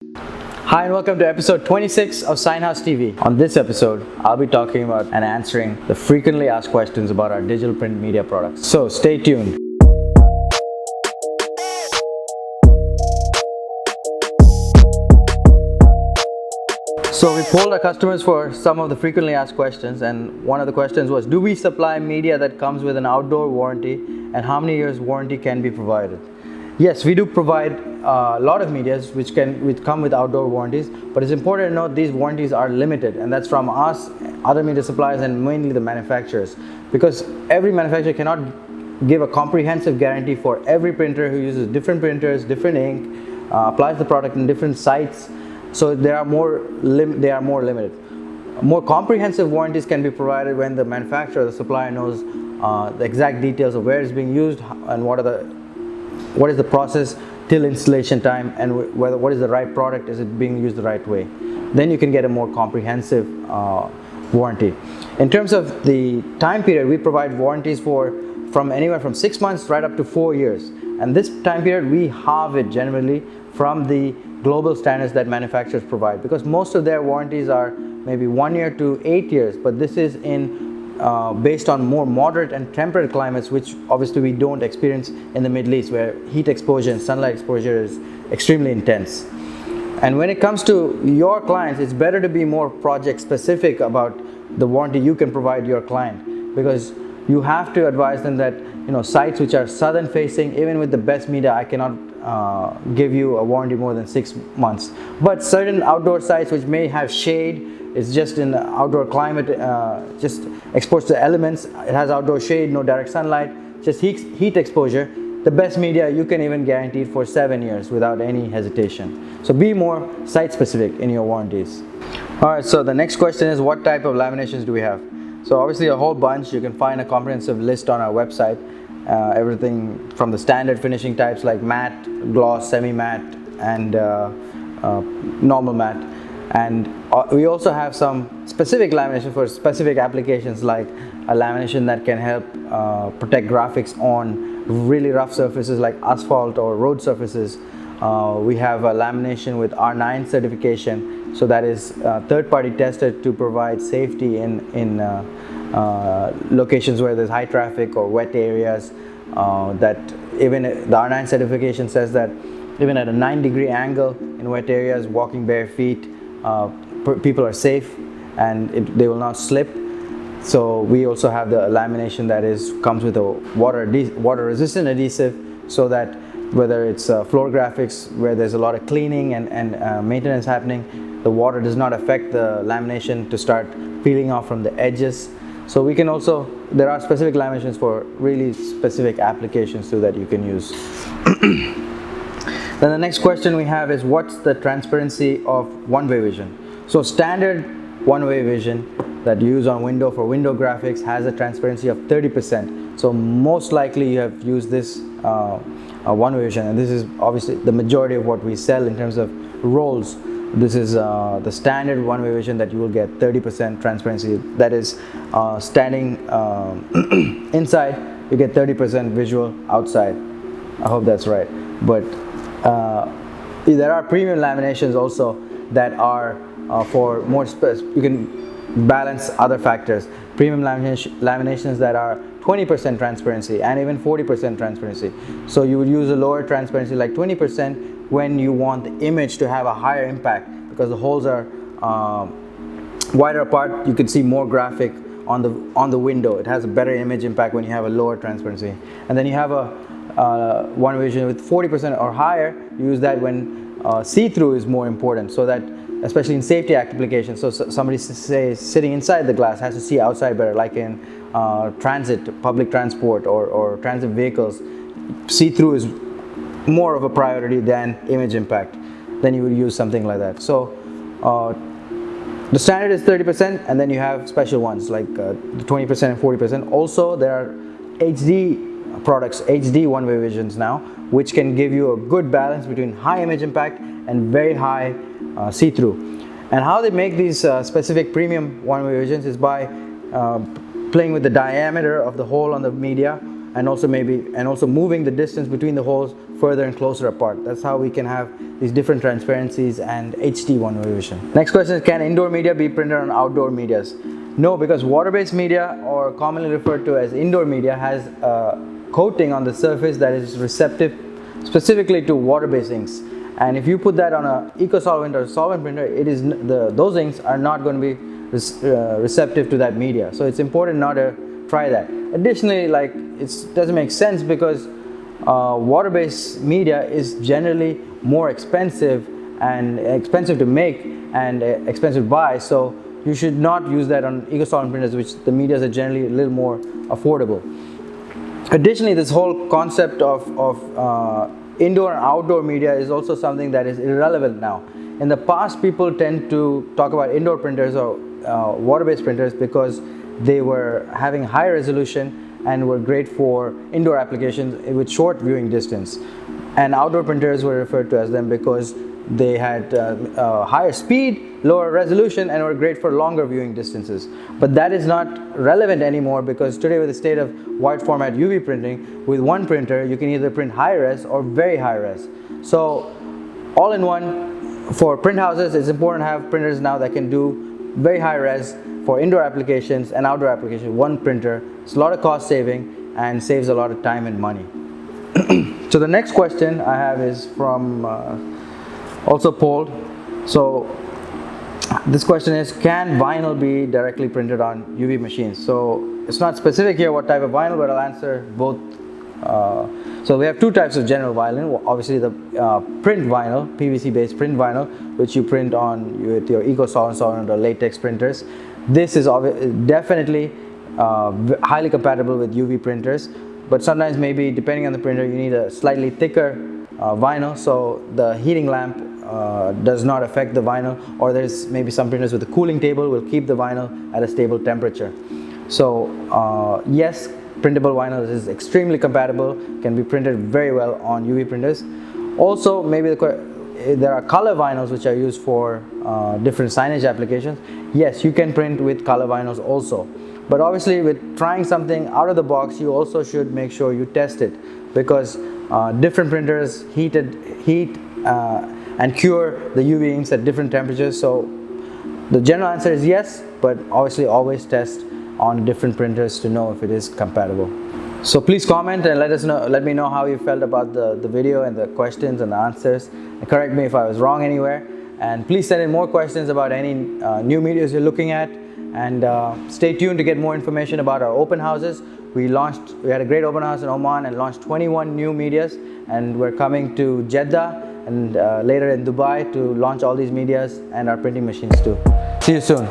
Hi and welcome to episode 26 of SIGNHOUSE TV. On this episode, I'll be talking about and answering the frequently asked questions about our digital print media products. So stay tuned. So we polled our customers for some of the frequently asked questions, and one of the questions was, do we supply media that comes with an outdoor warranty, and how many years warranty can be provided? Yes, we do provide a lot of medias which come with outdoor warranties, but it's important to note these warranties are limited, and that's from us, other media suppliers, and mainly the manufacturers, because every manufacturer cannot give a comprehensive guarantee for every printer who uses different printers, different ink, applies the product in different sites, so they are more limited. More comprehensive warranties can be provided when the manufacturer, the supplier, knows the exact details of where it's being used and what is the process till installation time, and what is the right product, is it being used the right way. Then you can get a more comprehensive warranty. In terms of the time period, we provide warranties from anywhere from 6 months right up to 4 years, and this time period we halve it generally from the global standards that manufacturers provide, because most of their warranties are maybe 1 year to 8 years, but this is based on more moderate and temperate climates, which obviously we don't experience in the Middle East, where heat exposure and sunlight exposure is extremely intense. And when it comes to your clients, it's better to be more project specific about the warranty you can provide your client, because you have to advise them that sites which are southern facing, even with the best media, I cannot give you a warranty more than 6 months. But certain outdoor sites which may have shade, it's just in the outdoor climate, just exposed to elements, it has outdoor shade, no direct sunlight, just heat exposure, the best media you can even guarantee for 7 years without any hesitation. So be more site specific in your warranties. Alright, so the next question is, what type of laminations do we have? So obviously a whole bunch. You can find a comprehensive list on our website. Everything from the standard finishing types like matte, gloss, semi-matte, and normal matte. And we also have some specific lamination for specific applications, like a lamination that can help protect graphics on really rough surfaces like asphalt or road surfaces. We have a lamination with Rhine certification, so that is third-party tested to provide safety in locations where there's high traffic or wet areas. That even the Rhine certification says that even at a 9-degree angle in wet areas, walking bare feet, people are safe and they will not slip. So we also have the lamination that comes with a water resistant adhesive, so that whether it's floor graphics where there's a lot of cleaning and maintenance happening, the water does not affect the lamination to start peeling off from the edges. So we can also, there are specific laminations for really specific applications too that you can use. Then the next question we have is, what's the transparency of one-way vision? So standard one-way vision that you use on window for window graphics has a transparency of 30%. So most likely you have used this one-way vision, and this is obviously the majority of what we sell in terms of rolls. This is the standard one-way vision that you will get 30% transparency. That is standing inside, you get 30% visual outside. I hope that's right. But there are premium laminations also that are for more you can balance other factors. Premium laminations that are 20% transparency and even 40% transparency. So you would use a lower transparency like 20% when you want the image to have a higher impact, because the holes are wider apart. You can see more graphic on the window. It has a better image impact when you have a lower transparency. And then you have a one vision with 40% or higher. You use that when see-through is more important, so that especially in safety applications, so somebody say sitting inside the glass has to see outside better, like in transit, public transport or transit vehicles, see-through is more of a priority than image impact. Then you would use something like that. So the standard is 30%, and then you have special ones like the 20% and 40%. Also there are HD products, HD one-way visions now, which can give you a good balance between high image impact and very high see-through. And how they make these specific premium one-way visions is by playing with the diameter of the hole on the media, and also moving the distance between the holes further and closer apart. That's how we can have these different transparencies and HD one-way vision. Next question is, can indoor media be printed on outdoor medias? No, because water-based media, or commonly referred to as indoor media, has a coating on the surface that is receptive specifically to water-based inks. And if you put that on an eco-solvent or solvent printer, those inks are not going to be receptive to that media. So it's important not to try that. Additionally, it doesn't make sense because water-based media is generally more expensive to make and expensive to buy. So you should not use that on eco-solvent printers, which the medias are generally a little more affordable. Additionally, this whole concept of indoor and outdoor media is also something that is irrelevant now. In the past, people tend to talk about indoor printers or water-based printers because they were having high resolution and were great for indoor applications with short viewing distance. And outdoor printers were referred to as them because they had higher speed, lower resolution, and were great for longer viewing distances. But that is not relevant anymore, because today, with the state of wide format UV printing, with one printer you can either print high res or very high res. So all in one, for print houses, it's important to have printers now that can do very high res for indoor applications and outdoor applications. One printer, it's a lot of cost saving and saves a lot of time and money. So the next question I have is from also polled. So this question is, can vinyl be directly printed on UV machines? So it's not specific here what type of vinyl, but I'll answer both. So we have two types of general vinyl. Obviously the print vinyl, PVC based print vinyl, which you print on with your eco-solvent or latex printers. This is definitely highly compatible with UV printers, but sometimes, maybe depending on the printer, you need a slightly thicker vinyl, so the heating lamp does not affect the vinyl, or there's maybe some printers with a cooling table will keep the vinyl at a stable temperature. So yes, printable vinyl is extremely compatible, can be printed very well on UV printers. Also, maybe there are color vinyls which are used for different signage applications. Yes, you can print with color vinyls also. But obviously, with trying something out of the box, you also should make sure you test it, because different printers heat and cure the UV inks at different temperatures. So the general answer is yes, but obviously always test on different printers to know if it is compatible. So please comment and let me know how you felt about the video and the questions and the answers, and correct me if I was wrong anywhere. And please send in more questions about any new medias you're looking at, and stay tuned to get more information about our open houses. We had a great open house in Oman and launched 21 new medias, and we're coming to Jeddah and later in Dubai to launch all these medias and our printing machines too. See you soon.